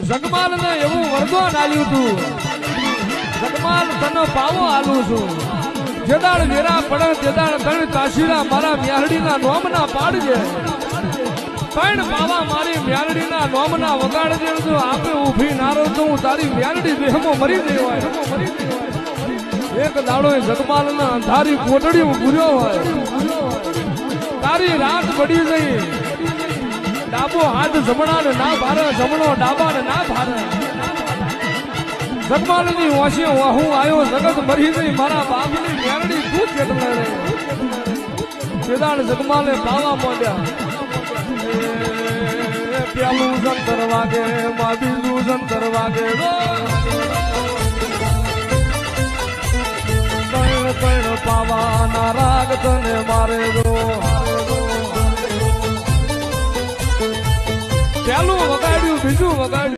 જગમાલ ને એવું વરદાન આલ્યું તું, જગમાલ તને પાવો આલું છું, જેદાળ વેરા પડે જેદાળ તણ કાશીરા મારા મ્યારડીના નોમના પાડજે, ત્રણ પાવા મારી મ્યારડીના નોમના વગાડજે, જો આપે ઊભી નારો તો હું તારી મ્યારડી દેહમો મરી દેવાય, એક દાડો જગમાલ ના અંધારી કોટડી પૂર્યો હોય, તારી રાત પડી ગઈ, ડાબો હાથ જમણા ને ના ભારે, જમણો ડાબા ને ના ભારે, જગમાલ ની ઓછી હું આવ્યો જગત મરી ગઈ, મારા બાપ ની મેરડી તું કેટલે રે, કેદાળ જગમાલે પાવા માંડ્યા, પ્યાલું જંતર વાગે માં બીજું જંતર વાગે, ત્રણ પાવા ના રાગ તને મારે દો, પેલું વગાડ્યું બીજું વગાડ્યું,